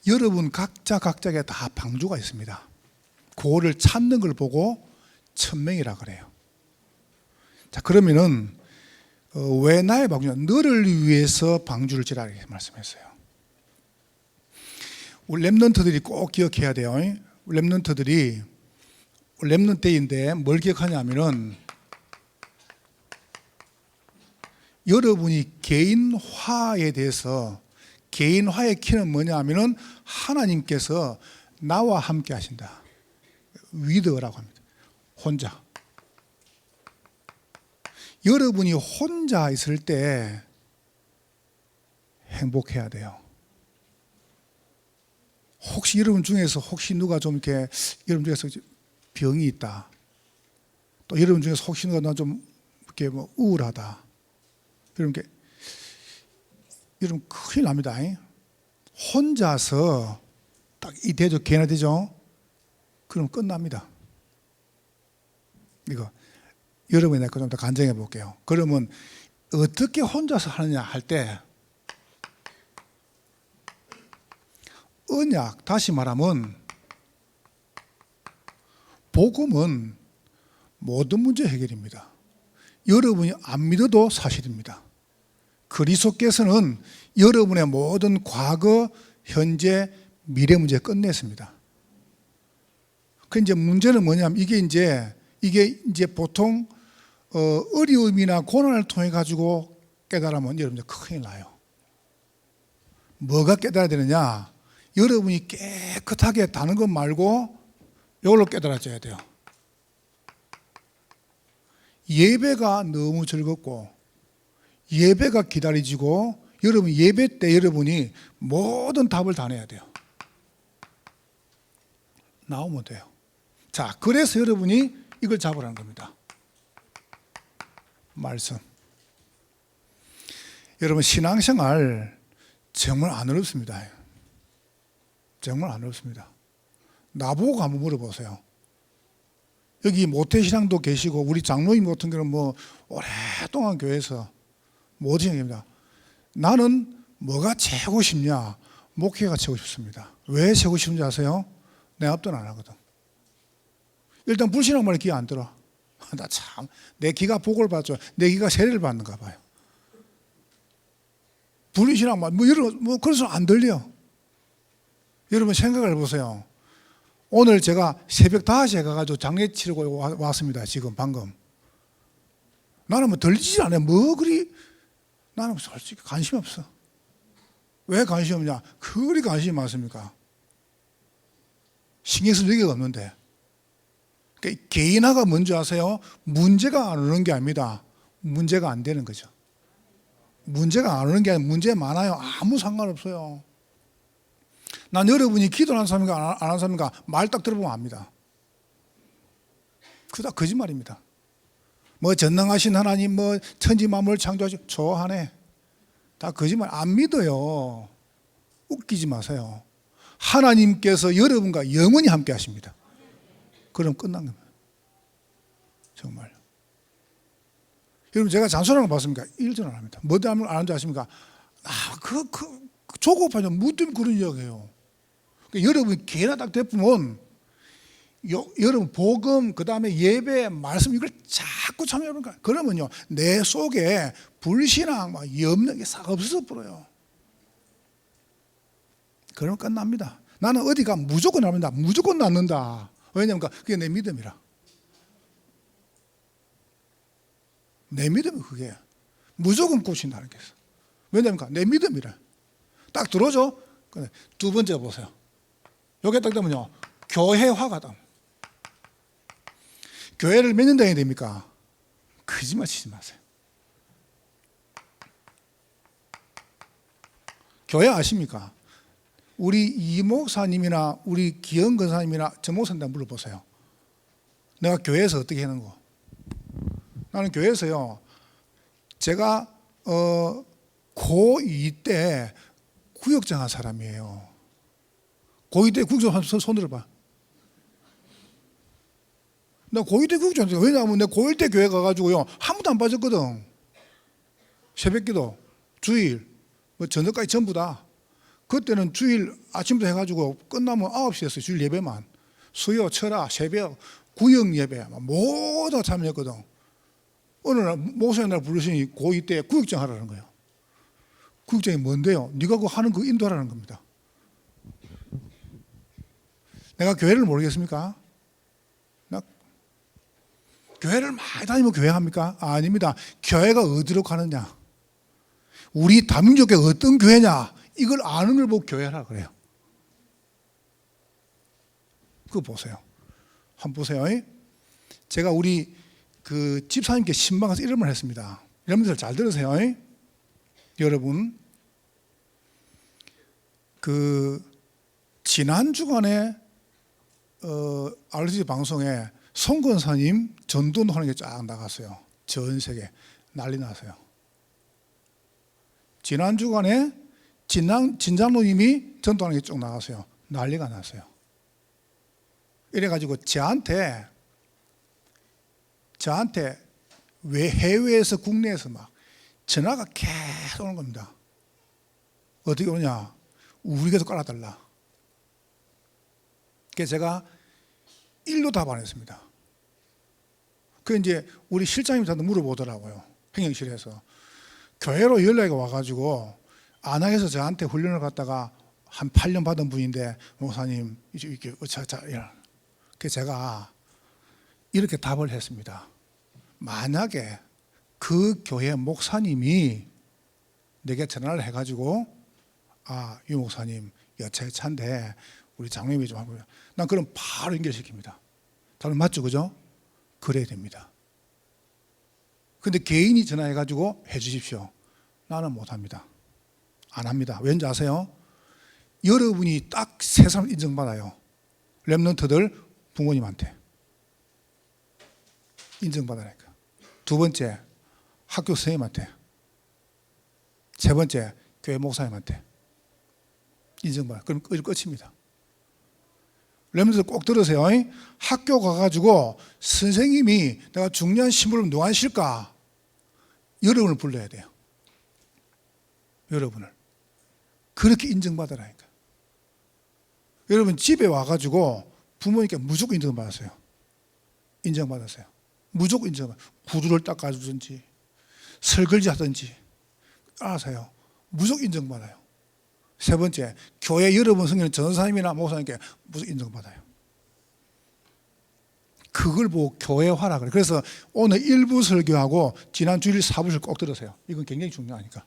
여러분 각자에게 다 방주가 있습니다. 그거를 찾는 걸 보고 천명이라 그래요. 자, 그러면은 왜 나의 방주냐? 너를 위해서 방주를 지라 이렇게 말씀했어요. 우리 렘넌트들이 꼭 기억해야 돼요. 렘넌트들이 렘넌트인데 뭘 기억하냐면은 여러분이 개인화에 대해서, 개인화의 키는 뭐냐 하면은 하나님께서 나와 함께 하신다. 위드라고 합니다. 혼자. 여러분이 혼자 있을 때 행복해야 돼요. 혹시 여러분 중에서 혹시 누가 좀 이렇게 여러분 중에서 병이 있다. 또 여러분 중에서 혹시 누가 나 좀 이렇게 뭐 우울하다. 여러분 큰일 납니다. 혼자서 딱 이 대적 개나되죠? 그럼 끝납니다. 이거 여러분이 내가 좀 더 간증해 볼게요. 그러면 어떻게 혼자서 하느냐 할 때 언약, 다시 말하면 복음은 모든 문제 해결입니다. 여러분이 안 믿어도 사실입니다. 그리스도께서는 여러분의 모든 과거, 현재, 미래 문제 끝냈습니다. 그 이제 문제는 뭐냐면 이게 이제 보통 어려움이나 고난을 통해 가지고 깨달으면 여러분들 큰일 나요. 뭐가 깨달아야 되느냐? 여러분이 깨끗하게 다는 것 말고 이걸로 깨달아져야 돼요. 예배가 너무 즐겁고 예배가 기다려지고 여러분 예배 때 여러분이 모든 답을 다 내야 돼요. 나오면 돼요. 자, 그래서 여러분이 이걸 잡으라는 겁니다. 말씀. 여러분 신앙생활 정말 안 어렵습니다. 정말 안 어렵습니다. 나보고 한번 물어보세요. 여기 모태신앙도 계시고 우리 장로님 같은 경우는 뭐 오랫동안 교회에서 모진입니다. 나는 뭐가 채우고 싶냐? 목회가 채우고 싶습니다. 왜 채우고 싶은지 아세요? 내 앞도 안 하거든. 일단 불신앙 말에 귀 안 들어. 나 참, 내 귀가 복을 받죠. 내 귀가 세례를 받는가 봐요. 불신앙 말, 그래서 안 들려. 여러분 생각을 해보세요. 오늘 제가 새벽 5시에 가가지고 장례 치르고 왔습니다. 지금 방금. 나는 뭐 들리지 않아요. 나는 솔직히 관심 없어. 왜 관심 없냐? 그리 관심이 많습니까? 신경 쓸 여기가 없는데. 그러니까 개인화가 뭔지 아세요? 문제가 안 오는 게 아닙니다. 문제가 안 되는 거죠. 문제가 안 오는 게 아니라 문제 많아요. 아무 상관없어요. 난 여러분이 기도하는 사람인가 안 하는 사람인가 말 딱 들어보면 압니다. 그거 다 거짓말입니다. 뭐 전능하신 하나님 뭐 천지 만물을 창조하시고 좋아하네. 다 거짓말. 안 믿어요. 웃기지 마세요. 하나님께서 여러분과 영원히 함께 하십니다. 그럼 끝난 겁니다. 정말. 여러분 제가 잔소리하는 거 봤습니까? 일전 안 합니다. 뭐 때문에 안 하는지 아십니까? 조급하죠. 뭐 때문에 그런 이야기예요. 그러니까 여러분 개나 딱 대보면 여러분 복음 그 다음에 예배 말씀 이걸 자꾸 참여하니까 그러면요 내 속에 불신앙 막 염려 게 싹 없어져 버려요. 그러면 끝납니다. 나는 어디가 무조건 납니다. 무조건 낫는다. 왜냐하면 그게 내 믿음이라. 내 믿음이 그게 무조건 고친다는 게 있어. 왜냐하면 내 믿음이라. 딱 들어오죠. 두 번째 보세요. 여기 딱 되면요 교회화가다. 교회를 몇 년 다녀야 됩니까? 거짓말 치지 마세요. 교회 아십니까? 우리 이 목사님이나 우리 기영 권사님이나 저 목사님한테 물어보세요. 내가 교회에서 어떻게 하는 거? 나는 교회에서요 제가 고2 때 구역장 한 사람이에요. 고2 때 구역장 한 손 들어봐. 나 고1 때 구역장 했어요. 왜냐하면 내가 고1 때 교회 가가지고요 한 번도 안 빠졌거든. 새벽기도, 주일, 뭐 저녁까지 전부 다. 그때는 주일 아침부터 해가지고 끝나면 9시 였어요. 주일 예배만. 수요, 철야, 새벽, 구역 예배 모두 다 참여했거든. 어느 날 목사님 날 부르시니 고2 때 구역장 하라는 거예요. 구역장이 뭔데요? 네가 그거 하는 거 인도하라는 겁니다. 내가 교회를 모르겠습니까? 나 교회를 많이 다니면 교회 합니까? 아닙니다. 교회가 어디로 가느냐, 우리 다민족의 어떤 교회냐, 이걸 아는 걸 보고 교회라 그래요. 그거 보세요. 한번 보세요. 제가 우리 그 집사님께 신방에서 이런 말을 했습니다. 여러분들 잘 들으세요. 여러분, 그 지난 주간에 RTC 방송에 송 권사님 전도하는 게 쫙 나갔어요. 전 세계 난리 났어요. 지난 주간에 진장로님이 전도하는 게 쭉 나갔어요. 난리가 났어요. 이래가지고 저한테 왜 해외에서 국내에서 막 전화가 계속 오는 겁니다. 어떻게 오냐? 우리 교도 깔아달라. 그래서 제가 일로 답 안 했습니다. 그 이제 우리 실장님 저한테 물어보더라고요. 행정실에서 교회로 연락이 와가지고 안양에서 저한테 훈련을 갔다가 한 8년 받은 분인데 목사님 이렇게 그래서 제가 이렇게 답을 했습니다. 만약에 그 교회 목사님이 내게 전화를 해가지고 유 목사님 여차에 찬데 우리 장로님이 좀 하고요. 난 그럼 바로 연결시킵니다. 다른 맞죠, 그죠? 그래야 됩니다. 근데 개인이 전화해가지고 해주십시오. 나는 못합니다. 안 합니다. 왠지 아세요? 여러분이 딱 세 사람 인정받아요. 렘넌트들 부모님한테 인정받으니까. 두 번째, 학교 선생님한테. 세 번째, 교회 목사님한테 인정받아요. 그럼 끝입니다. 렘넌트들 꼭 들으세요. 학교 가가지고 선생님이 내가 중요한 신부를 누가 하실까? 여러분을 불러야 돼요. 여러분을. 그렇게 인정받으라니까. 여러분 집에 와가지고 부모님께 무조건 인정받았어요. 인정받았어요. 무조건 인정받았어요. 구두를 닦아주든지 설거지 하든지 알아서요. 무조건 인정받아요. 세 번째, 교회 여러분 성경은 전사님이나 목사님께 무조건 인정받아요. 그걸 보고 교회화라 그래요. 그래서 오늘 1부 설교하고 지난 주일 4부를 꼭 들으세요. 이건 굉장히 중요하니까.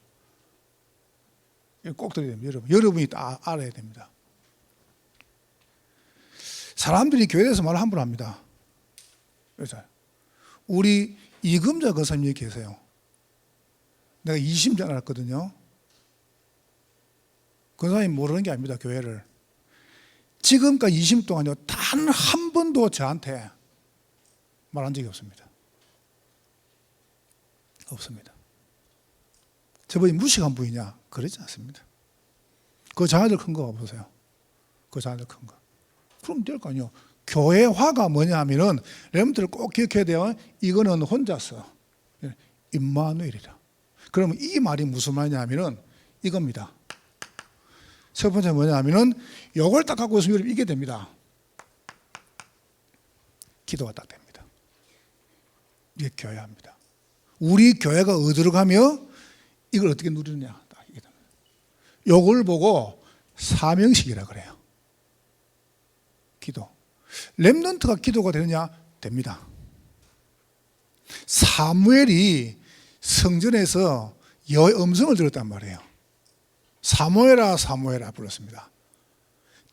꼭 들어야 됩니다. 여러분이 다 알아야 됩니다. 사람들이 교회에 대해서 말을 함부로 합니다. 그래서 우리 이금자 권사님이 계세요. 내가 20년 알았거든요. 권사님 모르는 게 아닙니다. 교회를. 지금까지 20년 동안요, 단 한 번도 저한테 말한 적이 없습니다. 없습니다. 저번에 무식한 분이냐? 그러지 않습니다. 그 자녀들 큰 거 보세요. 그 자녀들 큰 거. 그럼 될 거 아니에요. 교회화가 뭐냐 하면은, 렘들을 꼭 기억해야 돼요. 이거는 혼자서. 임마누엘이라. 그러면 이 말이 무슨 말이냐 하면은 이겁니다. 첫 번째 뭐냐 하면은, 요걸 딱 갖고 있으면 이게 됩니다. 기도가 딱 됩니다. 이게 교회합니다. 우리 교회가 어디로 가며 이걸 어떻게 누리느냐. 요걸 보고 사명식이라 그래요. 기도. 렘넌트가 기도가 되느냐? 됩니다. 사무엘이 성전에서 여호와의 음성을 들었단 말이에요. 사무엘아 사무엘아 불렀습니다.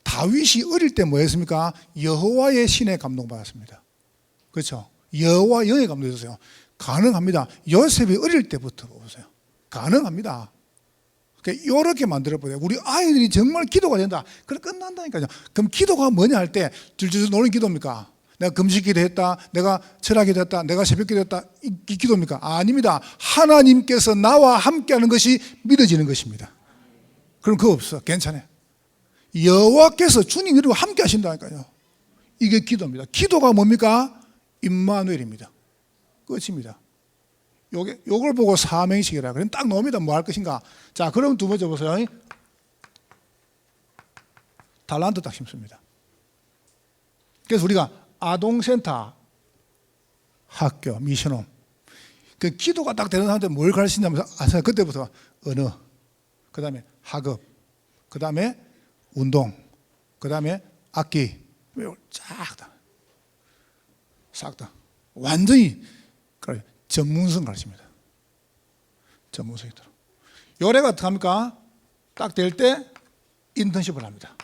다윗이 어릴 때 뭐 했습니까? 여호와의 신에 감동받았습니다. 그렇죠? 여호와 영에 감동했어요. 가능합니다. 요셉이 어릴 때부터 보세요. 가능합니다. 이렇게 만들어보세요. 우리 아이들이 정말 기도가 된다. 그럼 끝난다니까요. 그럼 기도가 뭐냐 할 때 줄줄 노는 기도입니까? 내가 금식 기도했다, 내가 철학 기도했다, 내가 새벽 기도했다, 이 기도입니까? 아닙니다. 하나님께서 나와 함께하는 것이 믿어지는 것입니다. 그럼 그거 없어. 괜찮아요. 여호와께서 주님 이름으로 함께 하신다니까요. 이게 기도입니다. 기도가 뭡니까? 임마누엘입니다. 끝입니다. 요걸 보고 사명식이라. 그럼 딱 나옵니다. 뭐 할 것인가. 자, 그럼 두 번째 보세요. 달란트 딱 심습니다. 그래서 우리가 아동센터, 학교, 미션홈, 그 기도가 딱 되는 사람한테 뭘 가르치냐면 그때부터 언어, 그 다음에 학업, 그 다음에 운동, 그 다음에 악기, 싹 다 완전히 전문성 가르칩니다. 전문성이더라. 요래가 어떻게 합니까? 딱 될 때 인턴십을 합니다.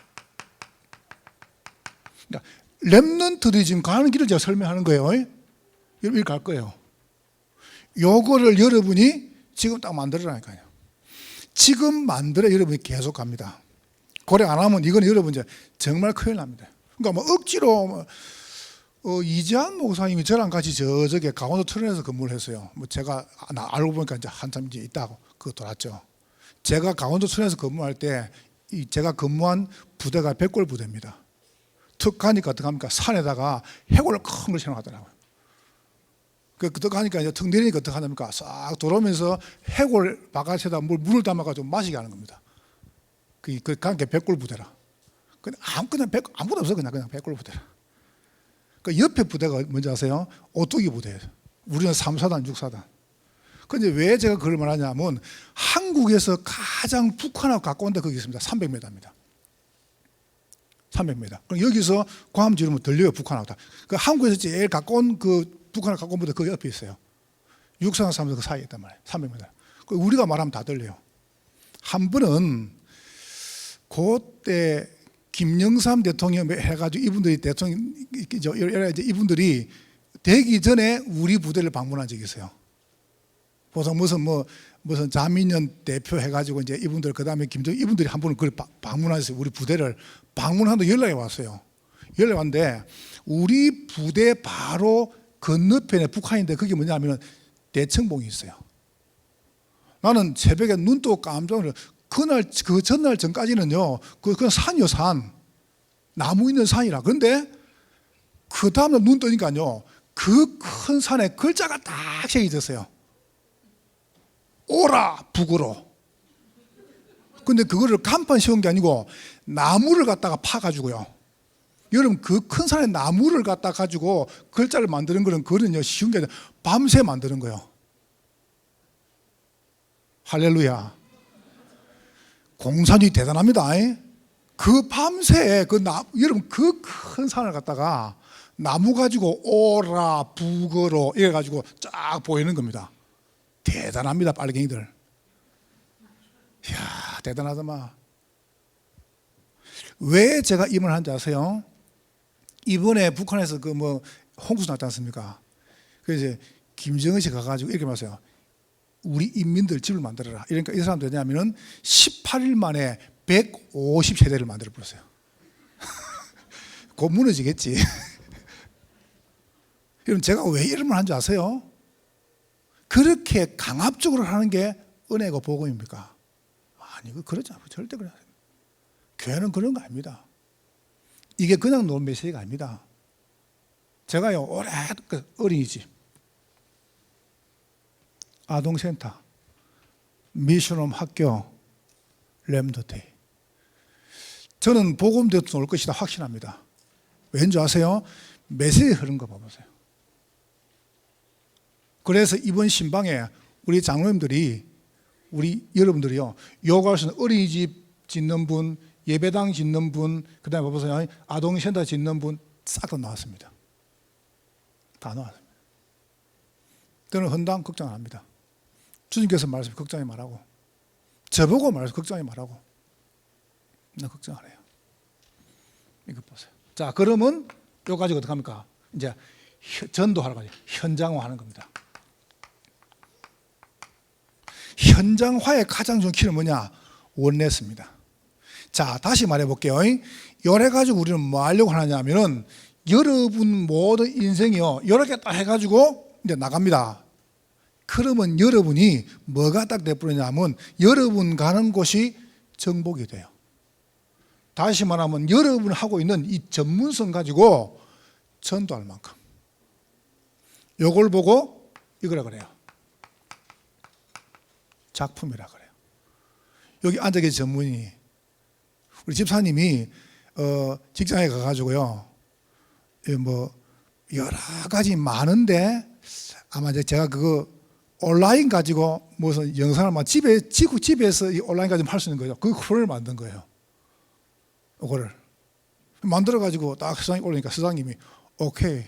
그러니까 렘넌트들이 지금 가는 길을 제가 설명하는 거예요. 여러분 갈 거예요. 요거를 여러분이 지금 딱 만들어라니까요. 지금 만들어 여러분이 계속 갑니다. 고래 안 하면 이건 여러분 이제 정말 큰일 납니다. 그러니까 뭐 억지로 이재한 목사님이 저랑 같이 저쪽에 강원도 트런에서 근무를 했어요. 뭐 제가 알고 보니까 이제 한참 이제 있다고 그거 돌았죠. 제가 강원도 트런에서 근무할 때 제가 근무한 부대가 백골 부대입니다. 툭 가니까 어떻게 합니까? 산에다가 해골을 큰 걸 쳐놓았더라고요. 그 가니까 이제 툭 내리니까 어떻게 하냐니까 싹 돌아오면서 해골 바깥에다 물을 담아가지고 마시게 하는 겁니다. 그 가니까 백골 부대라. 그냥 아무것도 없어 그냥 백골 부대라. 그 옆에 부대가 뭔지 아세요? 오뚜기 부대예요. 우리는 3사단, 6사단. 그런데 왜 제가 그걸 말하냐면 한국에서 가장 북한하고 가까운 데 거기 있습니다. 300m입니다. 300m. 그럼 여기서 괌 지르면 들려요, 북한하고 다. 그 한국에서 제일 가까운 그 북한하고 가까운 부대 그 옆에 있어요. 6사단, 3사단 그 사이에 있단 말이에요. 300m. 우리가 말하면 다 들려요. 한 번은 그때 김영삼 대통령 해가지고 이분들이 대통령 이분들이 되기 전에 우리 부대를 방문한 적이 있어요. 보통 무슨 자민련 대표 해가지고 이제 이분들 그 다음에 이분들이 한 번은 그걸 방문하셨어요. 우리 부대를 방문하는데 연락이 왔어요. 연락이 왔는데 우리 부대 바로 건너편에 북한인데 그게 뭐냐면 대청봉이 있어요. 나는 새벽에 눈 뜨고 깜짝 놀랐어요. 그 전날 전까지는요, 그건 산이요, 산. 나무 있는 산이라. 그런데 그 다음날 눈 뜨니까요, 그 큰 산에 글자가 딱 새겨졌어요. 오라, 북으로. 근데 그거를 간판 씌운 게 아니고 나무를 갖다가 파가지고요. 여러분, 그 큰 산에 나무를 갖다 가지고 글자를 만드는 거는 그거는요, 쉬운 게 아니라 밤새 만드는 거예요. 할렐루야. 공산이 대단합니다. 그 밤새 여러분 그 큰 산을 갖다가 나무 가지고 오라 북어로 이래 가지고 쫙 보이는 겁니다. 대단합니다, 빨갱이들. 이야, 대단하더만. 왜 제가 이 말을 한지 아세요? 이번에 북한에서 홍수 났지 않습니까? 그래서 이제 김정은 씨 가가지고 이렇게 말했어요. 우리 인민들 집을 만들어라. 그러니까 이 사람들 왜냐하면 18일 만에 150세대를 만들어 버렸어요. 곧 무너지겠지. 그럼 제가 왜 이런 말 한 줄 아세요? 그렇게 강압적으로 하는 게 은혜고 복음입니까? 아니, 그렇지 않아요. 절대 그렇지 않아요. 교회는 그런 거 아닙니다. 이게 그냥 놓은 메시지가 아닙니다. 제가요, 오래 어린이집, 아동센터, 미션홈 학교, 렘넌트. 저는 복음 대통령 올 것이다 확신합니다. 왠지 아세요? 메시지 흐른 거 봐보세요. 그래서 이번 신방에 우리 장로님들이 우리 여러분들이요, 요구할 수 있는 어린이집 짓는 분, 예배당 짓는 분, 그 다음에 봐보세요, 아동센터 짓는 분 싹 다 나왔습니다. 다 나왔습니다. 저는 헌당 걱정 안 합니다. 주님께서 말씀 걱정하지 말라고, 저보고 말씀 걱정하지 말라고. 나 걱정 안 해요. 이거 보세요. 자, 그러면 이거 가지고 어떻게 합니까? 이제 전도하러 가죠. 현장화 하는 겁니다. 현장화의 가장 좋은 키는 뭐냐? 원내스입니다. 자, 다시 말해 볼게요. 이래 가지고 우리는 뭐 하려고 하냐면은 여러분 모든 인생이요, 이렇게 딱 해가지고 이제 나갑니다. 그러면 여러분이 뭐가 딱 돼버리냐면 여러분 가는 곳이 정복이 돼요. 다시 말하면 여러분 하고 있는 이 전문성 가지고 전도할 만큼. 요걸 보고 이거라 그래요. 작품이라 그래요. 여기 앉아 계신 전문이, 우리 집사님이 직장에 가가지고요, 뭐 여러 가지 많은데 아마 이제 제가 그거 온라인 가지고 무슨 영상을 막 집에서 이 온라인 가지고 할 수 있는 거죠. 그 프로를 만든 거예요. 그거를 만들어 가지고 딱 수장이 올리니까 수장님이 오케이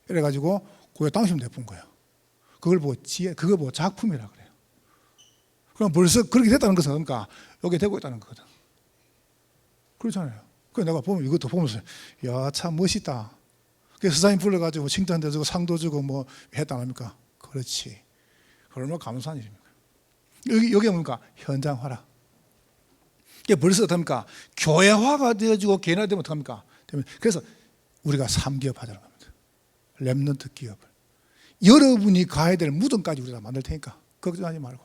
이래가지고 그게 당첨 돼본 거예요. 그걸 보고 작품이라 그래요. 그럼 벌써 그렇게 됐다는 것은 그러니까 여기 되고 있다는 거거든. 그렇잖아요. 그래서 내가 보면 이것도 보면서 야, 참 멋있다. 그래서 수장님 불러가지고 칭찬도 주고 상도 주고 뭐 했다 합니까? 그렇지. 얼마나 감사한 일입니까? 여기 뭡니까? 현장화라. 이게 벌써 어떡합니까? 교회화가 되어지고 개인화되면 어떡합니까? 그래서 우리가 3기업 하자는 겁니다. 렘넌트 기업을. 여러분이 가야 될 무덤까지 우리가 만들 테니까 걱정하지 말고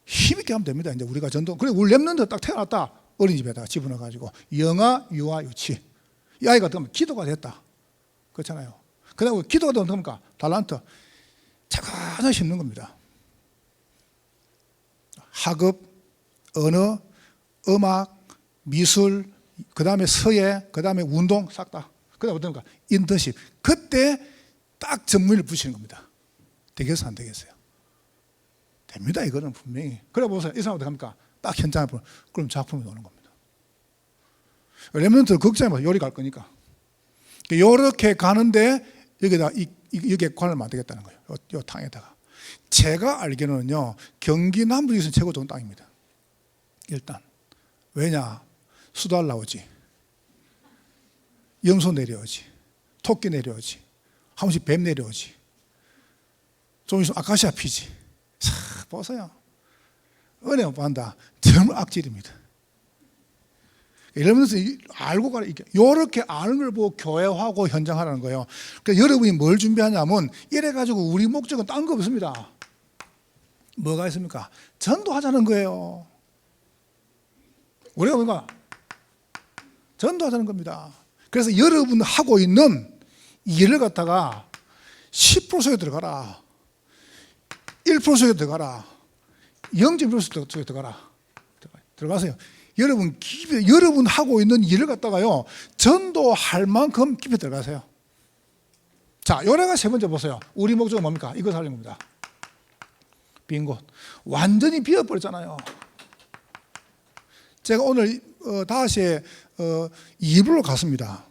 힘있게 하면 됩니다. 이제 우리가 전도. 그래, 우리 렘넌트 딱 태어났다. 어린이집에다가 집어넣어가지고 영아, 유아, 유치. 이 아이가 되면 기도가 됐다. 그렇잖아요. 그 다음에 기도가 되면 어떡합니까? 달란트. 차근차근 심는 겁니다. 학업, 언어, 음악, 미술, 그 다음에 서예, 그 다음에 운동 싹 다. 그 다음에 어떤가? 인턴십. 그때 딱 전문을 붙이는 겁니다. 되겠어 안 되겠어요? 됩니다. 이거는 분명히. 그래 보세요. 이 사람 어떡합니까? 딱 현장을 보면 그럼 작품이 나오는 겁니다. 렘넌트 극장에 요리 갈 거니까. 요렇게 가는데 여기다 여기에 관을 만들겠다는 거예요. 요 탕에다가. 제가 알기로는요, 경기 남부에서는 최고 좋은 땅입니다. 일단. 왜냐? 수달 나오지. 염소 내려오지. 토끼 내려오지. 한 번씩 뱀 내려오지. 좀 있으면 아카시아 피지. 자, 보세요. 은혜 못 받는다. 정말 악질입니다. 이러면서 알고 가라. 이렇게 아는 걸 보고 교회하고 현장하라는 거예요. 그러니까 여러분이 뭘 준비하냐면 이래가지고 우리 목적은 딴 거 없습니다. 뭐가 있습니까? 전도하자는 거예요. 우리가 뭔가 전도하자는 겁니다. 그래서 여러분 하고 있는 일을 갖다가 10%에 들어가라. 1%에 들어가라. 0.1% 쪽에 들어가세요. 여러분 하고 있는 일을 갖다가요, 전도할 만큼 깊이 들어가세요. 자, 요래가 세 번째 보세요. 우리 목적은 뭡니까? 이거 살린 겁니다. 빈 곳. 완전히 비어버렸잖아요. 제가 오늘 5시에 일부러 갔습니다.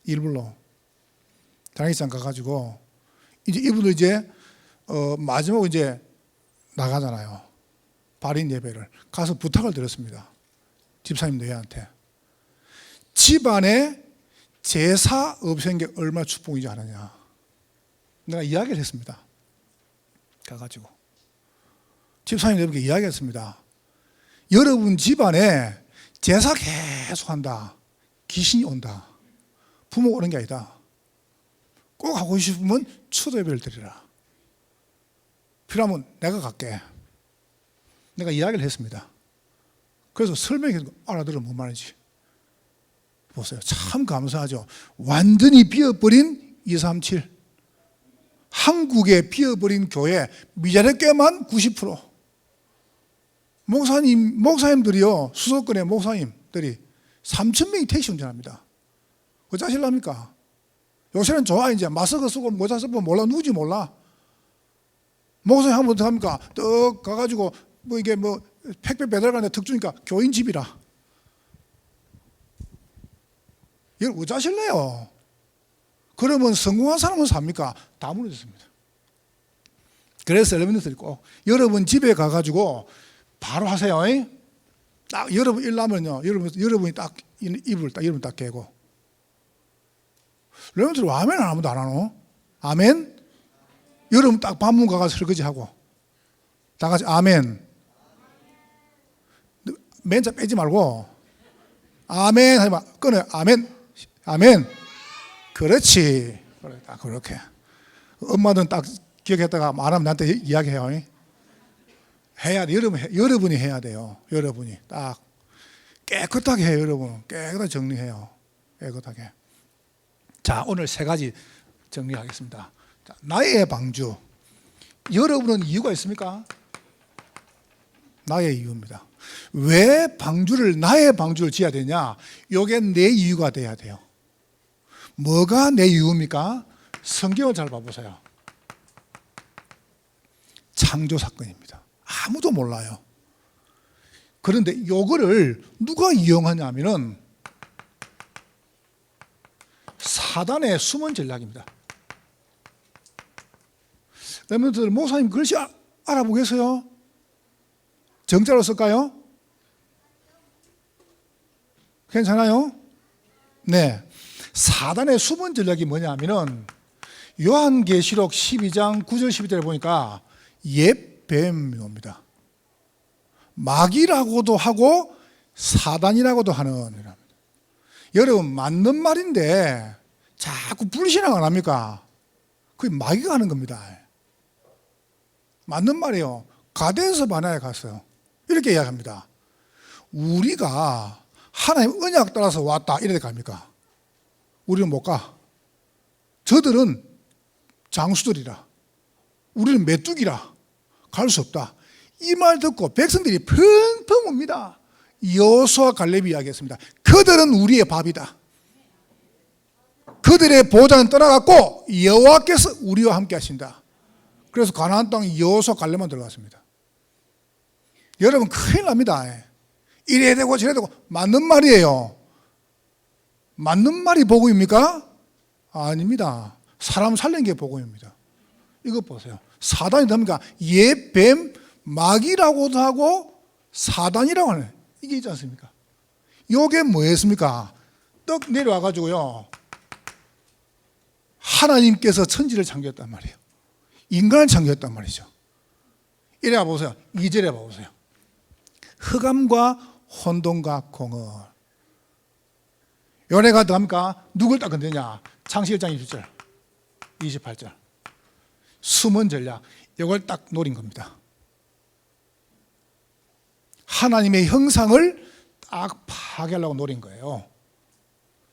일부러. 장례식장 가가지고, 이제 이분들 이제, 마지막으로 이제 나가잖아요. 발인 예배를. 가서 부탁을 드렸습니다. 집사님 너희한테. 집안에 제사 없앤 게 얼마나 축복이지 않느냐. 내가 이야기를 했습니다. 가가지고. 집사님 여러분께 이야기했습니다. 여러분 집안에 제사 계속 한다. 귀신이 온다. 부모가 오는 게 아니다. 꼭 하고 싶으면 추도 예배를 드리라. 필요하면 내가 갈게. 내가 이야기를 했습니다. 그래서 설명해서 알아들으면 뭔 말인지. 보세요. 참 감사하죠. 완전히 비어버린 237. 한국에 비어버린 교회 미자립교회만 90%. 목사님들이요, 수도권의 목사님들이 3,000명이 택시 운전합니다. 어쩌실랍니까? 요새는 좋아. 이제 마스크 쓰고 모자 쓰고 몰라, 누구지 몰라. 목사님 한번 더 합니까? 떡 가가지고 뭐 이게 뭐 택배 배달가는데 특주니까 교인 집이라. 이걸 어쩌실래요? 그러면 성공한 사람은 삽니까? 다 무너졌습니다. 그래서 여러분들이 꼭 여러분 집에 가가지고 바로 하세요. 딱 여러분 일 나면요, 여러분이 딱 이불을 딱 여러분 딱 깨고. 여러분들 아멘 아무도 안 하노? 아멘? 여러분 딱 반문 가서 설거지 하고 다 같이 아멘. 맨자 빼지 말고 아멘 하지 마. 끊어요. 아멘. 아멘. 그렇지. 그래, 딱 그렇게. 엄마는 딱 기억했다가 말하면 나한테 이야기해요. 해야 돼. 여러분이 해야 돼요. 여러분이 딱 깨끗하게 해요. 여러분 깨끗하게 정리해요. 깨끗하게. 자, 오늘 세 가지 정리하겠습니다. 자, 나의 방주. 여러분은 이유가 있습니까? 나의 이유입니다. 왜 방주를 나의 방주를 지어야 되냐? 이게 내 이유가 돼야 돼요. 뭐가 내 이유입니까? 성경을 잘 봐보세요. 창조 사건입니다. 아무도 몰라요. 그런데 이거를 누가 이용하냐면은 사단의 숨은 전략입니다. 여러분들 목사님 글씨 알아보겠어요? 정자로 쓸까요? 괜찮아요? 네. 사단의 숨은 전략이 뭐냐면은 요한계시록 12장 9절 12절에 보니까 옛 뱀이 옵니다. 마귀라고도 하고 사단이라고도 하는. 여러분 맞는 말인데 자꾸 불신앙 안 합니까? 그게 마귀가 하는 겁니다. 맞는 말이에요. 가데스 바네아에 갔어요. 이렇게 이야기합니다. 우리가 하나님 언약 따라서 왔다 이래 갑니까? 우리는 못 가. 저들은 장수들이라 우리는 메뚜기라 갈 수 없다. 이 말 듣고 백성들이 펑펑 옵니다. 여호수아 갈렙이 이야기했습니다. 그들은 우리의 밥이다. 그들의 보좌는 떠나갔고 여호와께서 우리와 함께 하신다. 그래서 가나안 땅 여호수아 갈렙만 들어갔습니다. 여러분 큰일 납니다. 이래야 되고 저래야 되고 맞는 말이에요. 맞는 말이 복음입니까? 아닙니다. 사람 살린 게 복음입니다. 이것 보세요. 사단이 뭡니까? 옛뱀 마귀라고도 하고 사단이라고 하는 이게 있지 않습니까? 이게 뭐였습니까? 떡 내려와 가지고요 하나님께서 천지를 창조했단 말이에요. 인간을 창조했단 말이죠. 이래 보세요. 2절에 보세요. 흑암과 혼돈과 공허. 요래가 더합니까? 누굴 딱 건드냐? 창세기 1장 20절 28절 숨은 전략. 이걸 딱 노린 겁니다. 하나님의 형상을 딱 파괴하려고 노린 거예요.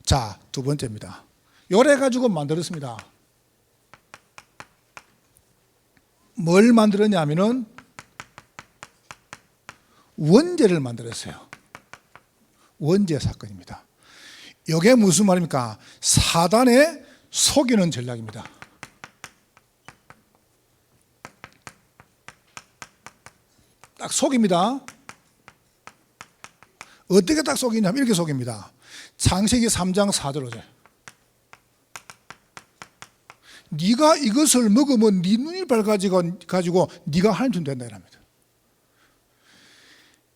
자, 두 번째입니다. 요래 가지고 만들었습니다. 뭘 만들었냐면은 원죄를 만들었어요. 원죄 사건입니다. 이게 무슨 말입니까? 사단의 속이는 전략입니다. 딱 속입니다. 어떻게 딱 속이냐면 이렇게 속입니다. 창세기 3장 4절 5절. 네가 이것을 먹으면 네 눈이 밝아지고 네가 하나님 된다 이랍니다.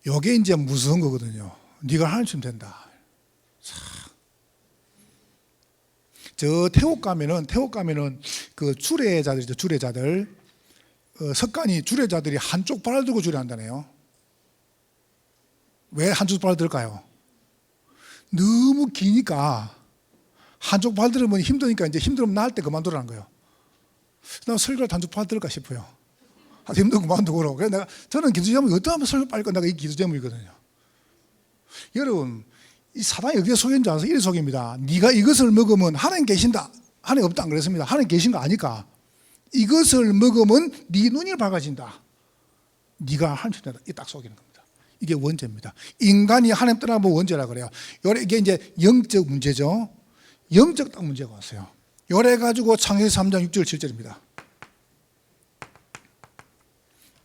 이게 이제 무서운 거거든요. 네가 하나님 된다. 저 태국 가면은 그 주례자들이죠. 주례자들 석간이 주례자들이 한쪽 발을 들고 주례한다네요. 왜 한쪽 발을 들까요? 너무 기니까 한쪽 발 들으면 힘드니까 이제 힘들면 나을 때 그만두라는 거예요. 나 설교를 한쪽 발 들을까 싶어요. 힘들고 그만두고 그러고. 그래서 저는 기도 제목이 어떻게 하면 설교 빨리 끝나가 이 기도 제목이거든요. 여러분 이 사단이 어디에 속인지 알아서 이래 속입니다. 네가 이것을 먹으면 하나님 계신다. 하나님 없다 안 그랬습니다. 하나님 계신 거 아니까. 이것을 먹으면 네 눈이 밝아진다. 네가 하나님 된다. 이 딱 속이는 겁니다. 이게 원죄입니다. 인간이 하나님 떠나면 원죄라 그래요. 이게 이제 영적 문제죠. 영적 딱 문제가 왔어요. 요래 가지고 창세기 3장 6절 7절입니다.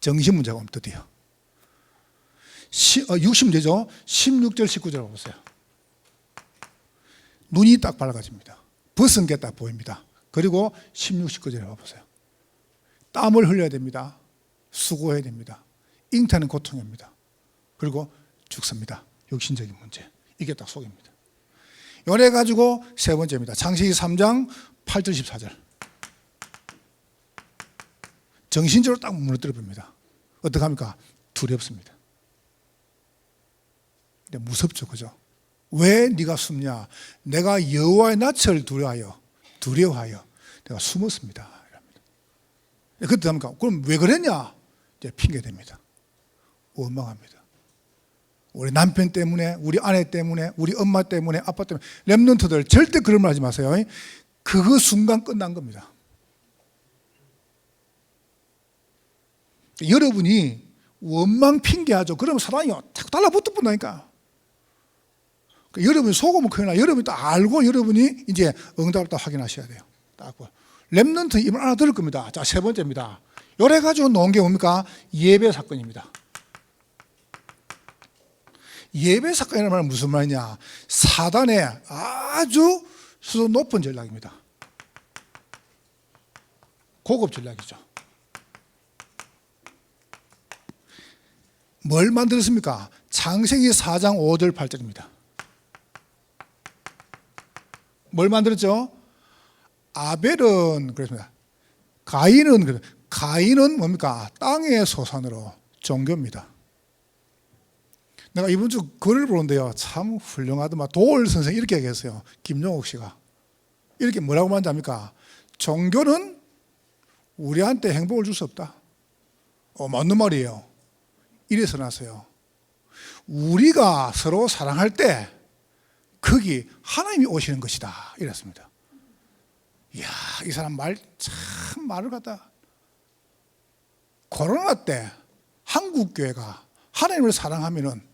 정신 문제가 오면 드디어 60문제죠. 16절 19절 보세요. 눈이 딱 밝아집니다. 벗은 게 딱 보입니다. 그리고 16, 19절에 보세요. 땀을 흘려야 됩니다. 수고해야 됩니다. 잉태는 고통입니다. 그리고 죽습니다. 육신적인 문제. 이게 딱 속입니다. 요래 가지고 세 번째입니다. 창세기 3장 8절 14절. 정신적으로 딱 무너뜨려 봅니다. 어떻게 합니까? 두렵습니다. 무섭죠, 그죠? 왜 네가 숨냐? 내가 여호와의 낯을 두려워하여 내가 숨었습니다. 그때 합니까? 그럼 왜 그랬냐? 이제 핑계 댑니다. 원망합니다. 우리 남편 때문에, 우리 아내 때문에, 우리 엄마 때문에, 아빠 때문에. 렘넌트들 절대 그런 말 하지 마세요. 그거 순간 끝난 겁니다. 여러분이 원망 핑계하죠. 그러면 사단이 자꾸 달라붙어 본다니까. 그러니까 여러분이 속으면 큰일 나. 여러분이 또 알고 여러분이 이제 응답을 딱 확인하셔야 돼요. 딱 렘넌트 이번 하나 들을 겁니다. 자, 세 번째입니다. 요래 가지고 놓은 게 뭡니까? 예배 사건입니다. 예배 사건이라는 말은 무슨 말이냐? 사단의 아주 수준 높은 전략입니다. 고급 전략이죠. 뭘 만들었습니까? 창세기 4장 5절 8절입니다. 뭘 만들었죠? 아벨은 그렇습니다. 가인은 뭡니까? 땅의 소산으로 종교입니다. 내가 이번 주 글을 보는데요, 참 훌륭하더만. 도올 선생 이렇게 얘기했어요. 김용옥 씨가 이렇게 뭐라고 말하는지 압니까? 종교는 우리한테 행복을 줄 수 없다. 맞는 말이에요. 이래서 나서요, 우리가 서로 사랑할 때 거기 하나님이 오시는 것이다 이랬습니다. 이야, 이 사람 참 말을 갖다. 코로나 때 한국 교회가 하나님을 사랑하면은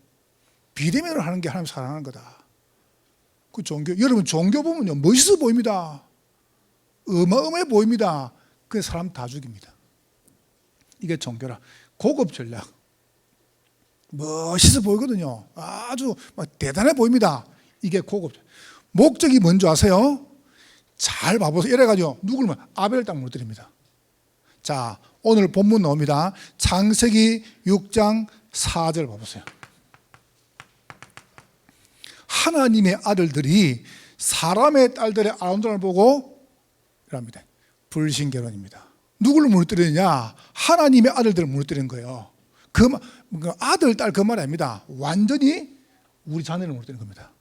비대면을 하는 게 하나님 사랑하는 거다. 그 종교, 여러분 종교 보면요 멋있어 보입니다. 어마어마해 보입니다. 그 사람 다 죽입니다. 이게 종교라. 고급 전략. 멋있어 보이거든요. 아주 대단해 보입니다. 이게 고급. 목적이 뭔지 아세요? 잘 봐보세요. 이래가지고 누굴 아벨을 딱 무너뜨립니다. 자, 오늘 본문 나옵니다. 창세기 6장 4절 봐보세요. 하나님의 아들들이 사람의 딸들의 아름다움을 보고 이랍니다. 불신결혼입니다. 누구를 무너뜨리느냐? 하나님의 아들들을 무너뜨리는 거예요. 그 아들, 딸 그 말 아닙니다. 완전히 우리 자녀를 무너뜨리는 겁니다.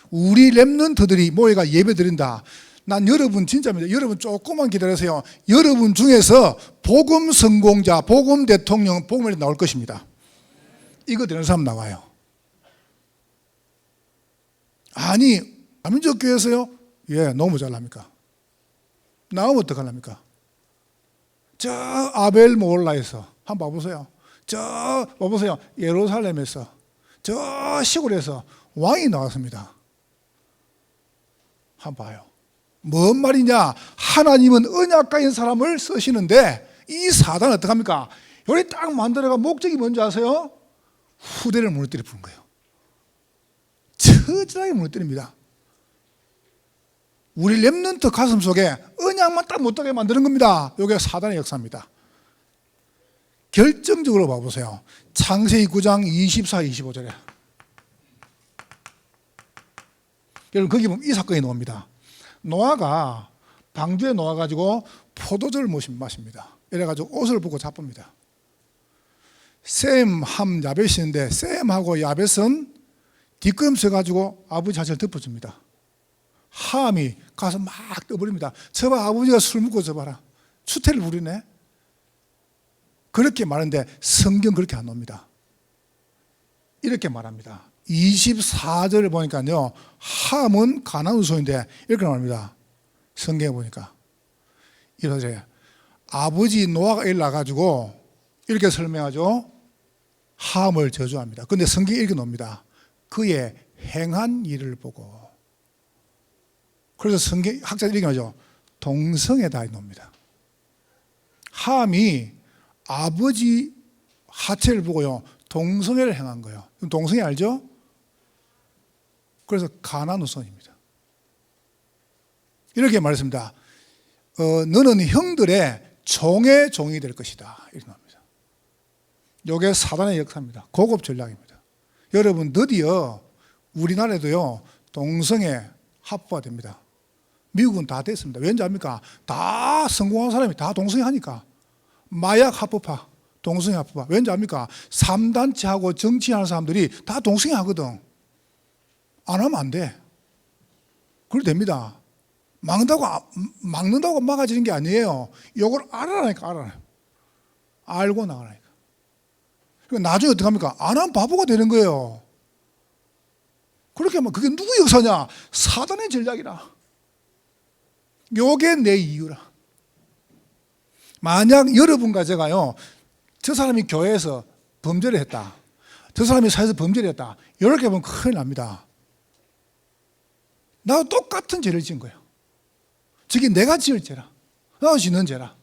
우리 렘넌트들이 모여가 예배 드린다. 난 여러분 진짜입니다. 여러분 조금만 기다리세요. 여러분 중에서 복음 성공자, 복음 대통령, 복음이 나올 것입니다. 이거 되는 사람 나와요. 아니, 민족교회에서요? 예, 너무 잘납니까? 나오면 어떡하랍니까? 저 아벨 모홀라에서 한번 봐보세요. 저 봐보세요. 예루살렘에서 저 시골에서 왕이 나왔습니다. 한번 봐요. 뭔 말이냐? 하나님은 언약가인 사람을 쓰시는데 이 사단은 어떡합니까? 여기 딱 만들어가 목적이 뭔지 아세요? 후대를 무너뜨려 부는 거예요. 처절하게 무너뜨립니다. 우리 렘넌트 가슴 속에 언약만 딱 못하게 만드는 겁니다. 이게 사단의 역사입니다. 결정적으로 봐보세요. 창세기 9장 24, 25절에 여러분 거기 보면 이 사건이 나옵니다. 노아가 방주에 놓아가지고 포도주를 마십니다. 이래가지고 옷을 벗고 자쁩니다. 셈, 함, 야벳인데 셈하고 야벳은 뒷걸음서가지고 아버지 자체를 덮어줍니다. 함이 가서 막 떠버립니다. 저봐, 아버지가 술 먹고 저봐라, 추태를 부리네. 그렇게 말하는데 성경 그렇게 안 나옵니다. 이렇게 말합니다. 24절을 보니까요, 함은 가나안 후손인데 이렇게 말합니다. 성경에 보니까 이러세요. 아버지 노아가 일나가지고 이렇게 설명하죠. 함을 저주합니다. 그런데 성경에 이렇게 나옵니다. 그의 행한 일을 보고. 그래서 성경 학자들이 이렇게 하죠. 동성애다 이놈입니다. 함이 아버지 하체를 보고요, 동성애를 행한 거예요. 동성애 알죠? 그래서 가나안 후손입니다. 이렇게 말했습니다. 너는 형들의 종의 종이 될 것이다. 이렇게 나옵니다. 이게 사단의 역사입니다. 고급 전략입니다. 여러분 드디어 우리나라에도요 동성애 합법화 됩니다. 미국은 다 됐습니다. 왠지 압니까? 다 성공한 사람이 다 동성애 하니까. 마약 합법화, 동성애 합법화. 왠지 압니까? 3단체하고 정치하는 사람들이 다 동성애 하거든. 안 하면 안 돼. 그래도 됩니다. 막는다고 막아지는 게 아니에요. 이걸 알아라니까. 알고 나가라니까. 그러니까 나중에 어떻게 합니까? 안 하면 바보가 되는 거예요. 그렇게 하면 그게 누구 역사냐? 사단의 전략이라. 요게 내 이유라. 만약 여러분과 제가요, 저 사람이 교회에서 범죄를 했다. 저 사람이 사회에서 범죄를 했다. 이렇게 보면 큰일 납니다. 나도 똑같은 죄를 지은 거예요. 저게 내가 지을 죄라. 나도 짓는 죄라.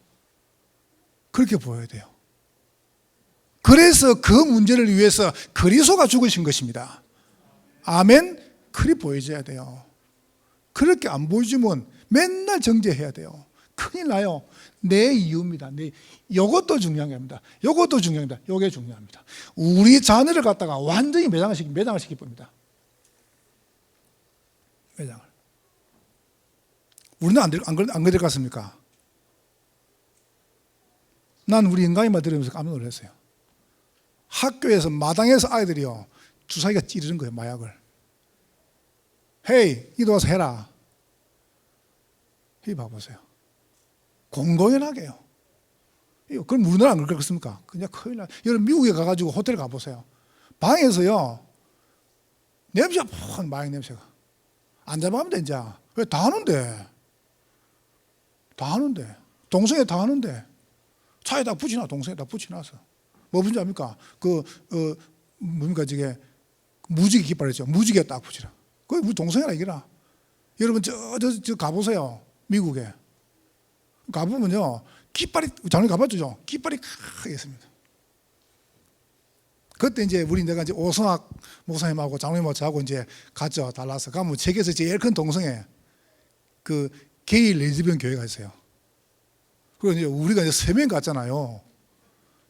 그렇게 보여야 돼요. 그래서 그 문제를 위해서 그리스도가 죽으신 것입니다. 아멘. 그리 보여줘야 돼요. 그렇게 안 보여주면 맨날 정죄해야 돼요. 큰일 나요. 내 이유입니다. 이것도 중요한 겁니다. 이것도 중요합니다. 이게 중요합니다. 우리 자녀를 갖다가 완전히 매장을 시킬 겁니다. 매장을. 우리는 안 그럴 것 같습니까? 난 우리 인간이만 들으면서 깜짝 놀랐어요. 학교에서 마당에서 아이들이요 주사위가 찌르는 거예요. 마약을. 헤이, 이리 와서 해라. 이 봐보세요. 공공연하게요. 그럼 우리나라 안 그렇겠습니까? 그냥 큰일 나. 여러분 미국에 가가지고 호텔 가보세요. 방에서요 냄새가 푹 마약 냄새가 안 잡아가면 되지. 왜 다 하는데? 다 하는데 동성애 다 하는데 차에다 붙이나 동성애다 붙이나서 뭐 붙인지 압니까? 뭡니까 저게 무지개 깃발이죠. 무지개 딱 붙이라. 그게 우리 동성애라 이기라. 여러분 저 가보세요. 미국에 가보면요 깃발이 작년에 가봤죠. 깃발이 크게 있습니다. 그때 이제 내가 이제 오성학 목사님하고 장로님하고 저하고 이제 갔죠. 달라스 가면 세계에서 제일 큰 동성애 그 게이 레즈비언 교회가 있어요. 그리고 이제 우리가 이제 3명 갔잖아요.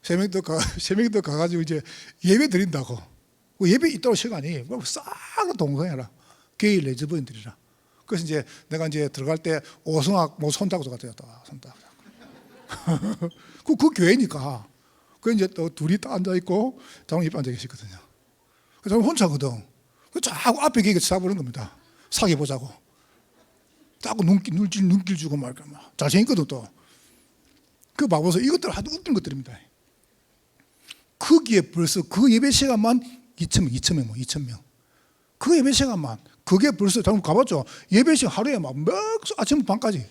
3명도 가가지고 이제 예배 드린다고. 그 예배 있다고 시간이 싹 동성애라. 게이 레즈비언들이라. 그래서 이제 내가 이제 들어갈 때 오성학 뭐 손 닦고 들어갔대요. 손 닦고. 그 교회니까. 그 이제 또 둘이 딱 앉아 있고 장로님 앉아 계시거든요. 그래서 저는 혼자거든. 그 자꾸 앞에 계게 쳐다보는 겁니다. 사귀어 보자고. 자꾸 눈길 주고 말까 막 잘생겼거든 또. 그 봐보세요. 이것들 아주 웃긴 것들입니다. 거기에 벌써 그 예배 시간만 2,000명. 그 예배 시간만 그게 벌써 잠깐 가봤죠. 예배 시간 하루에 막 아침부터 밤까지.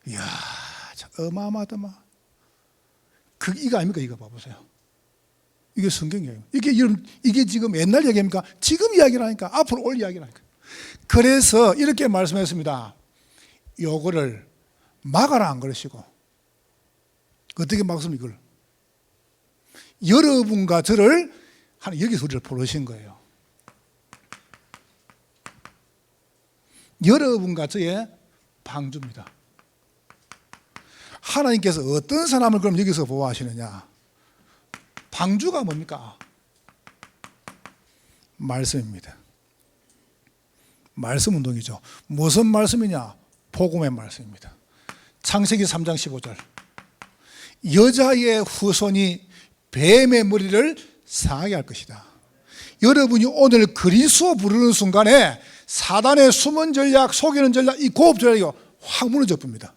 이야, 참 어마어마하다. 이거 아닙니까? 이거 봐보세요. 이게 성경이에요. 이게 지금 옛날 이야기입니까? 지금 이야기라니까. 앞으로 올 이야기라니까. 그래서 이렇게 말씀했습니다. 요거를 막아라 안 그러시고 어떻게 막습니까? 이걸 여러분과 저를 여기서 우리를 부르신 거예요. 여러분과 저의 방주입니다. 하나님께서 어떤 사람을 그럼 여기서 보호하시느냐? 방주가 뭡니까? 말씀입니다. 말씀 운동이죠. 무슨 말씀이냐? 복음의 말씀입니다. 창세기 3장 15절. 여자의 후손이 뱀의 머리를 상하게 할 것이다. 여러분이 오늘 그리스도 부르는 순간에 사단의 숨은 전략, 속이는 전략, 이 고업 전략이 확 무너져 봅니다.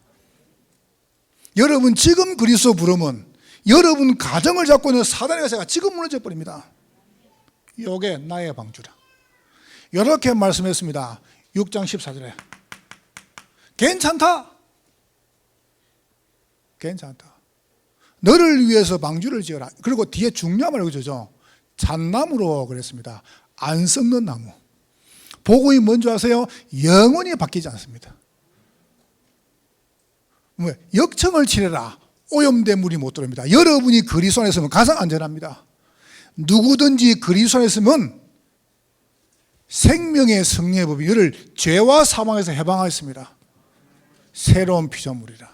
여러분 지금 그리스도 부르면 여러분 가정을 잡고 있는 사단의 가세가 지금 무너져 버립니다. 이게 나의 방주라. 이렇게 말씀했습니다. 6장 14절에 괜찮다. 너를 위해서 방주를 지어라. 그리고 뒤에 중요한 말을 그러죠. 잣나무로 그랬습니다. 안 썩는 나무. 복음이 뭔지 아세요? 영원히 바뀌지 않습니다. 역청을 치래라. 오염된 물이 못 들어옵니다. 여러분이 그리스도 안에 있으면 가장 안전합니다. 누구든지 그리스도 안에 있으면 생명의 성령의 법이 너를 죄와 사망에서 해방하였습니다. 새로운 피조물이라.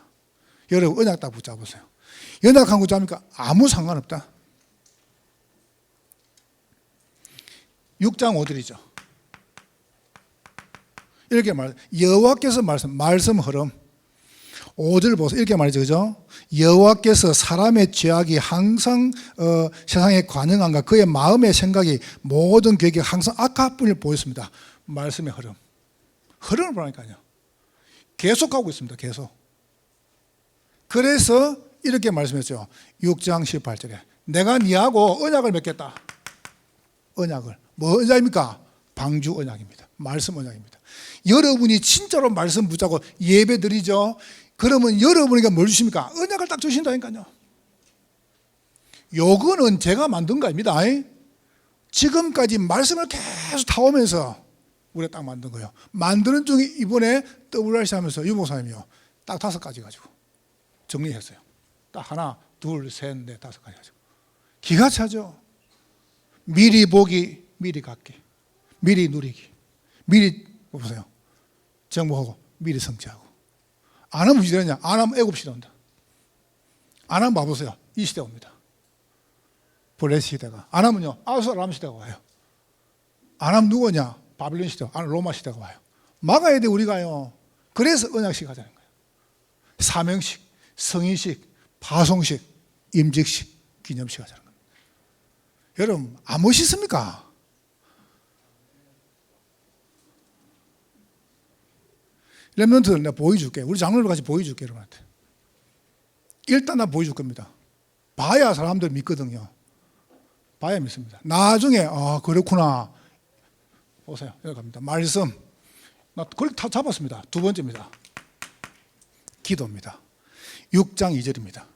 여러분 언약 딱 붙잡으세요. 연약한 거 잡니까? 아무 상관없다. 6장 5절이죠. 이렇게 여호와께서 말씀 흐름 5절 보세요. 이렇게 말이죠. 그죠? 여호와께서 사람의 죄악이 항상 세상에 관영한가 그의 마음의 생각이 모든 계획이 항상 악함을 보였습니다. 말씀의 흐름을 보라니까요. 계속 가고 있습니다. 계속. 그래서 이렇게 말씀했죠. 6장 18절에 내가 네하고 언약을 맺겠다. 언약을. 뭐 언약입니까? 방주 언약입니다. 말씀 언약입니다. 여러분이 진짜로 말씀 붙잡고 예배 드리죠. 그러면 여러분에게 뭘 주십니까? 언약을 딱 주신다니까요. 요거는 제가 만든 거 아닙니다. 지금까지 말씀을 계속 타오면서 우리가 딱 만든 거예요. 만드는 중에 이번에 WRC 하면서 유 목사님이요, 딱 5가지 가지고 정리했어요. 딱 하나, 둘, 셋, 넷, 5가지 가지고. 기가 차죠. 미리 보기, 미리 갖기, 미리 누리기, 미리 보세요, 정복하고 미리 성취하고. 안 하면 무지되냐? 안 하면 애굽 시대 온다. 안 하면 봐보세요, 이 시대 옵니다. 블레 시대가. 안 하면요, 아수람 시대가 와요. 안 하면 누구냐? 바빌론 시대가, 안 하면 로마 시대가 와요. 막아야 돼 우리가요. 그래서 언약식 하자는 거예요. 사명식, 성인식, 파송식, 임직식, 기념식 하자는 거예요. 여러분, 안 멋있습니까? 렘넌트를 내가 보여줄게. 우리 장로들 같이 보여줄게, 여러분한테. 일단 나 보여줄 겁니다. 봐야 사람들 믿거든요. 봐야 믿습니다. 나중에 그렇구나. 보세요. 여기 갑니다. 말씀. 나 그걸 다 잡았습니다. 2번째입니다. 기도입니다. 6장 2절입니다.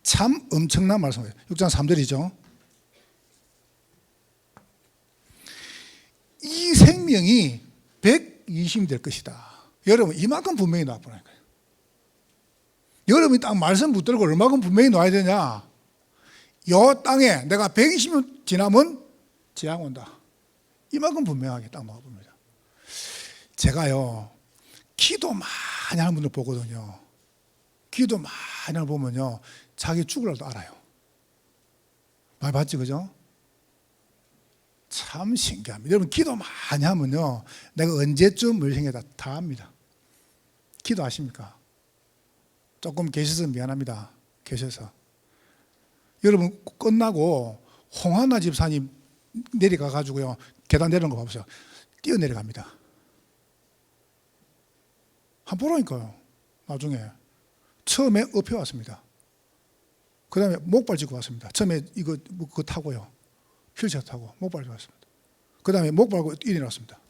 참 엄청난 말씀이에요. 6장 3절이죠. 이 생명이 120이 될 것이다. 여러분, 이만큼 분명히 나와보라니까요. 여러분이 딱 말씀 붙들고 얼마큼 분명히 놔야 되냐? 요 땅에 내가 120년 지나면 재앙 온다. 이만큼 분명하게 딱 나와봅니다. 제가요, 기도 많이 하는 분들 보거든요. 기도 많이 하는 보면요, 자기 죽으라도 알아요. 많이 봤지, 그죠? 참 신기합니다. 여러분, 기도 많이 하면요, 내가 언제쯤 뭘 생각다 다 압니다. 기도하십니까? 조금 계셔서 미안합니다. 계셔서. 여러분, 끝나고 홍하나 집사님 내려가 가지고요, 계단 내려오는 거 봐보세요. 뛰어내려갑니다. 한번 보라니까요. 나중에 처음에 업혀 왔습니다. 그 다음에 목발 짚고 왔습니다. 처음에 이거 그거 타고요, 휠체어 타고 목발 짚고 왔습니다. 그 다음에 목발 짚고 일어났습니다.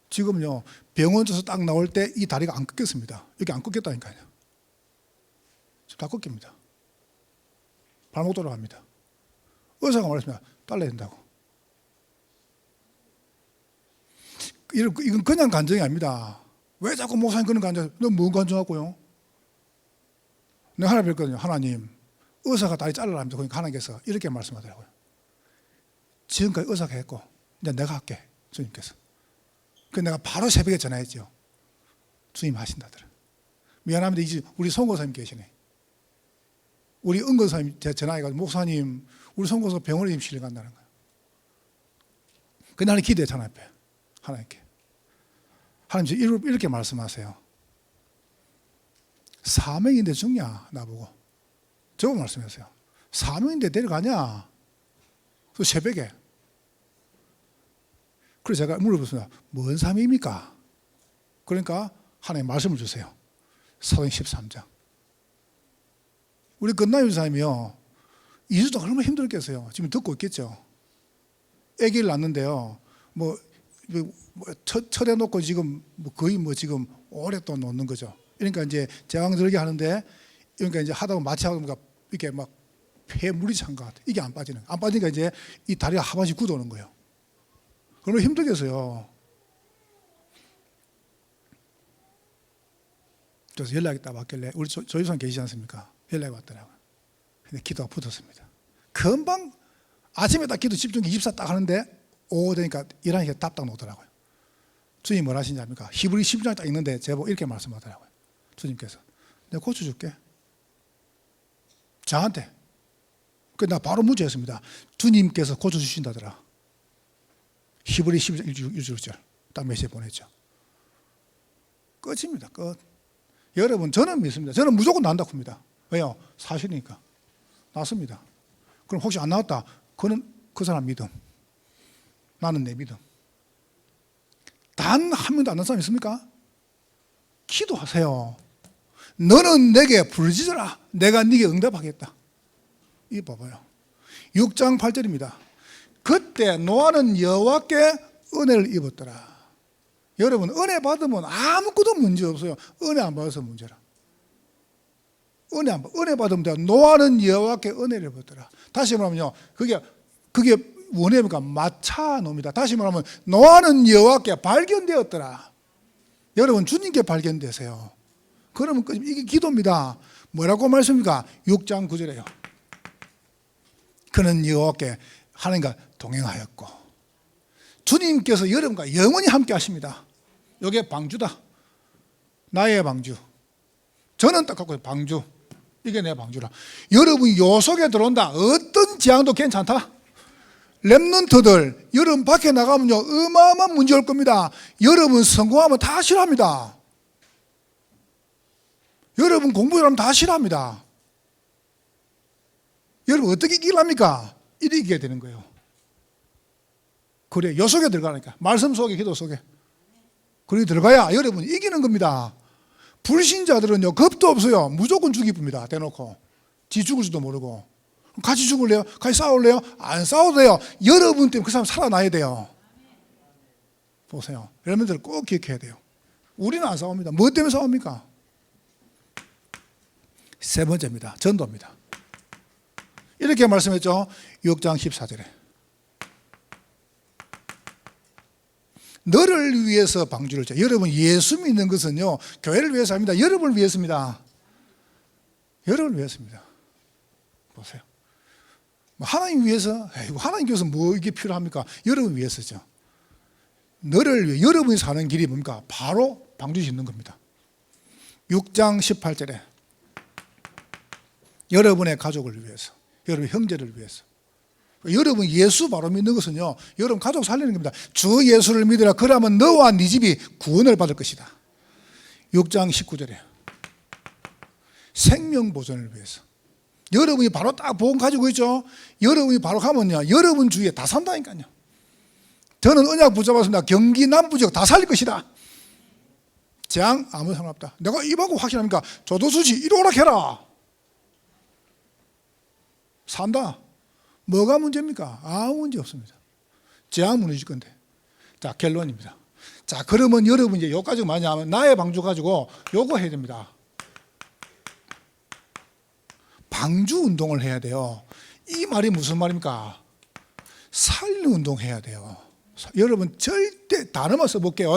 지금요, 병원에서 딱 나올 때 이 다리가 안 꺾였습니다. 여기 안 꺾였다니까요. 지금 다 꺾입니다. 발목 돌아갑니다. 의사가 말했습니다. 달라야 된다고. 이건 그냥 간증이 아닙니다. 왜 자꾸 목사님 그런 간증? 너 뭔 간증하고요? 내가 하나님 뵀거든요. 하나님, 의사가 다리 잘라라 합니다. 그러니까 하나님께서 이렇게 말씀하더라고요. 지금까지 의사가 했고 이제 내가 할게, 주님께서. 그래서 내가 바로 새벽에 전화했죠. 주님 하신다더라. 미안합니다. 이제 우리 송고사님 계시네. 우리 은근사님 제가 전화해가지고, 목사님, 우리 송고사 병원에 지금 실려간다는 거예요. 그 나는 기도했잖아, 앞에 하나님께. 하나님 이렇게 말씀하세요. 사명인데 죽냐, 나보고. 저거 말씀하세요. 사명인데 데려가냐? 그 새벽에. 그래서 제가 물어봤습니다. 뭔 사명입니까? 그러니까 하나님 말씀을 주세요. 사도행 13장. 우리 건나유 사님이요, 2주 동안 얼마나 힘들겠어요. 지금 듣고 있겠죠. 아기를 낳는데요, 철에 놓고 지금 거의 지금 오랫동안 놓는 거죠. 그러니까 이제 제왕절개 하는데, 그러니까 이제 하다 보면 마취하다 보니까 이렇게 막 폐물이 찬 것 같아. 이게 안 빠지는 거예요. 안 빠지니까 이제 이 다리가 하반씩 굳어오는 거예요. 그러면 힘들겠어요. 그래서 연락이 딱 왔길래, 우리 조유선 계시지 않습니까? 연락이 왔더라고요. 근데 기도가 붙었습니다. 금방 아침에 딱 기도 집중 24 딱 하는데 오후 되니까 11시에 답 딱 놓더라고요. 주님 뭘 하시는지 압니까? 히브리 10장 딱 있는데 제보 이렇게 말씀하더라고요. 주님께서 내가 고쳐줄게. 저한테. 그래서 나 바로 문제였습니다. 주님께서 고쳐주신다더라. 히브리 11장 1절 딱 메시지 보냈죠. 끝입니다. 끝. 여러분, 저는 믿습니다. 저는 무조건 난다고 합니다. 왜요? 사실이니까. 낫습니다. 그럼 혹시 안 나왔다? 그는 그 사람 믿음. 나는 내 믿음. 단 한 명도 안 난 사람 있습니까? 기도하세요. 너는 내게 부르짖어라. 내가 네게 응답하겠다. 이거 봐봐요. 6장 8절입니다. 그때 노아는 여호와께 은혜를 입었더라. 여러분, 은혜 받으면 아무것도 문제 없어요. 은혜 안 받아서 문제라. 은혜 받으면 돼요. 노아는 여호와께 은혜를 받더라. 다시 말하면요, 그게 원해니까 마차 놈이다. 다시 말하면 노아는 여호와께 발견되었더라. 여러분 주님께 발견되세요. 그러면 이게 기도입니다. 뭐라고 말씀입니까? 6장 9절에요. 그는 여호와께 하나님과 동행하였고 주님께서 여러분과 영원히 함께 하십니다. 이게 방주다. 나의 방주. 저는 딱 갖고 방주. 이게 내 방주라. 여러분이 요 속에 들어온다. 어떤 재앙도 괜찮다. 렘넌트들 여러분 밖에 나가면요 어마어마한 문제 올 겁니다. 여러분 성공하면 다 싫어합니다. 여러분 공부 잘하면 다 싫어합니다. 여러분 어떻게 이기랍니까? 이기게 되는 거예요. 그래, 요 속에 들어가니까 말씀 속에, 기도 속에 그래 들어가야 여러분 이기는 겁니다. 불신자들은요 겁도 없어요. 무조건 죽이봅니다. 대놓고 지 죽을 줄도 모르고. 같이 죽을래요? 같이 싸울래요? 안 싸워도 돼요. 여러분 때문에 그 사람 살아나야 돼요. 보세요, 여러분들 꼭 기억해야 돼요. 우리는 안 싸웁니다. 뭐 때문에 싸웁니까? 세 번째입니다. 전도입니다. 이렇게 말씀했죠. 6장 14절에 너를 위해서 방주를 쳐. 여러분 예수 믿는 것은요 교회를 위해서 합니다. 여러분을 위해서입니다. 여러분을 위해서입니다. 보세요, 하나님 위해서, 하나님께서 뭐 이게 필요합니까? 여러분 위해서죠. 너를 위해, 여러분이 사는 길이 뭡니까? 바로 방주 짓는 겁니다. 6장 18절에 여러분의 가족을 위해서, 여러분 형제를 위해서, 여러분 예수 바로 믿는 것은요 여러분 가족 살리는 겁니다. 주 예수를 믿으라. 그러면 너와 네 집이 구원을 받을 것이다. 6장 19절에 생명보존을 위해서, 여러분이 바로 딱 복음 가지고 있죠. 여러분이 바로 가면요 여러분 주위에 다 산다니까요. 저는 언약 붙잡았습니다. 경기 남부 지역 다 살릴 것이다. 재앙 아무 상관없다. 내가 입하고 확신합니까? 조도수지 이리 오라 해라. 산다. 뭐가 문제입니까? 아무 문제 없습니다. 재앙 무너질 건데. 자, 결론입니다. 자, 그러면 여러분 이제 요까지 많이 하면 나의 방주 가지고 요거 해야 됩니다. 방주 운동을 해야 돼요. 이 말이 무슨 말입니까? 살리는 운동 해야 돼요. 여러분 절대 단어만 써볼게요.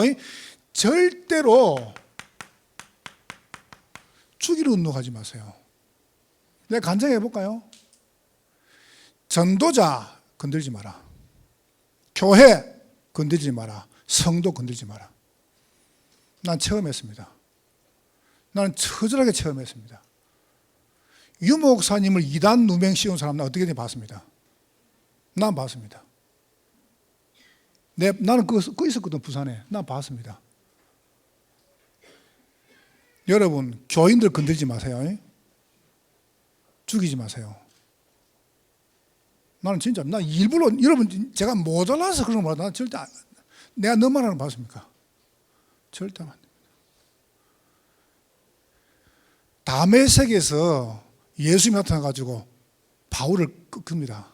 절대로 죽이는 운동하지 마세요. 내가 간증해 볼까요? 전도자 건들지 마라. 교회 건들지 마라. 성도 건들지 마라. 난 체험했습니다. 나는 처절하게 체험했습니다. 유 목사님을 이단 누명 씌운 사람 나 어떻게든지 봤습니다. 난 봤습니다. 나는 그거 있었거든. 부산에. 난 봤습니다. 여러분 교인들 건들지 마세요. 죽이지 마세요. 나는 진짜 나 일부러 여러분 제가 모자라서 그런 거 난 절대 내가 너 말하는 거 봤습니까? 절대 안 됩니다. 다메섹에서 예수님이 나타나가지고 바울을 끕니다.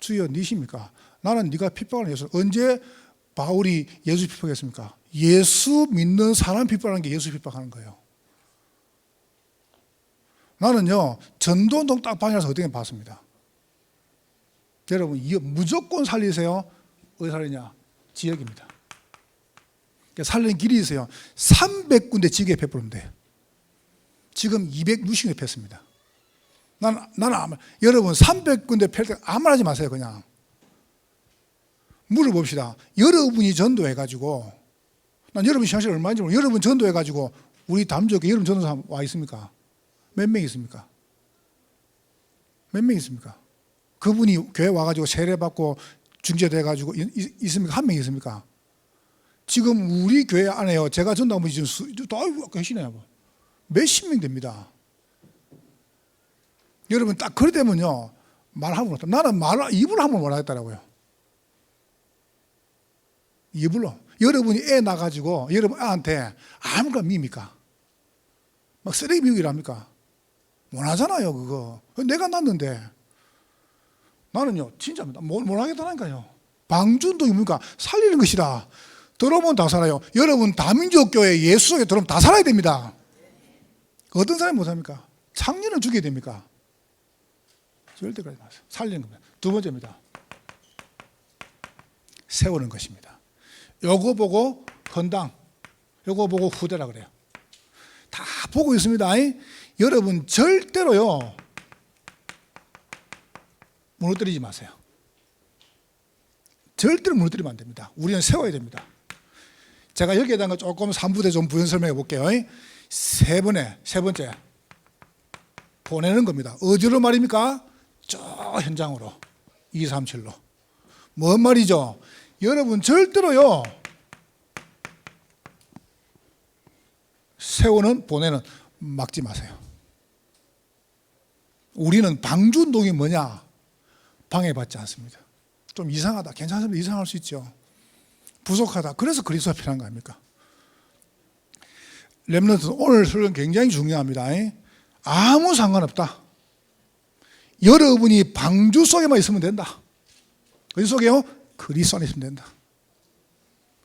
주여 니십니까? 나는 네가 핍박하는 예수. 언제 바울이 예수 핍박했습니까? 예수 믿는 사람 핍박하는 게 예수 핍박하는 거예요. 나는요 전도운동 딱 방향에서 어떻게 봤습니다. 여러분 무조건 살리세요. 어디 살리냐? 지역입니다. 살리는 길이 있어요. 300군데 지역에 베풀면 돼. 지금 260군데 폈습니다. 나는 여러분 300군데 펼 때 아무 말 하지 마세요. 그냥 물어봅시다. 여러분이 전도해가지고, 난 여러분 시간이 얼마인지 모르겠어요. 여러분 전도해가지고 우리 담주교회 여러분 전도사 와 있습니까? 몇 명 있습니까? 몇 명 있습니까? 그분이 교회 와가지고 세례받고 중재돼가지고 있습니까? 한 명 있습니까? 지금 우리 교회 안에요. 제가 전도하면 지금 또 계시네요. 몇십 명 됩니다. 여러분 딱 그래 되면요 말하면 못해. 나는 입으로 하면 못하겠더라고요. 입으로. 여러분이 애 낳아가지고 여러분 애한테 아무거나 밉니까? 막 쓰레기 미우기랍니까? 못하잖아요 그거. 내가 낳는데 나는요 진짜 못하겠다니까요. 방주운동이 살리는 것이다. 들어오면 다 살아요. 여러분 다민족교회 예수 속에 들어오면 다 살아야 됩니다. 어떤 사람이 못합니까? 창년을 죽여야 됩니까? 절대 그러지 마세요. 살리는 겁니다. 두 번째입니다. 세우는 것입니다. 요거 보고 헌당, 요거 보고 후대라 그래요. 다 보고 있습니다. 여러분 절대로요 무너뜨리지 마세요. 절대로 무너뜨리면 안 됩니다. 우리는 세워야 됩니다. 제가 여기에 대한 거 조금 3부대 좀 부연 설명해 볼게요. 세 번째 보내는 겁니다. 어디로 말입니까? 저 현장으로 237로. 뭔 말이죠? 여러분 절대로요 세우는 보내는 막지 마세요. 우리는 방주운동이 뭐냐? 방해받지 않습니다. 좀 이상하다, 괜찮습니다. 이상할 수 있죠. 부족하다. 그래서 그리스도가 필요한 거 아닙니까? 렘넌트 오늘 설교는 굉장히 중요합니다. 아무 상관없다. 여러분이 방주 속에만 있으면 된다. 어디 속에요? 그리스도 안에 있으면 된다.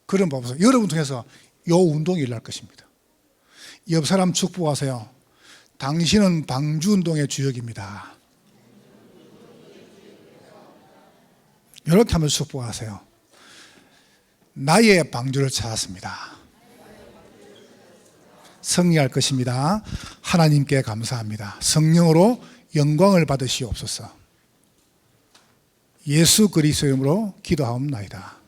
그런 법에서 여러분 통해서 이 운동이 일어날 것입니다. 옆 사람 축복하세요. 당신은 방주 운동의 주역입니다. 이렇게 하면 축복하세요. 나의 방주를 찾았습니다. 승리할 것입니다. 하나님께 감사합니다. 성령으로 영광을 받으시옵소서. 예수 그리스도의 이름으로 기도하옵나이다.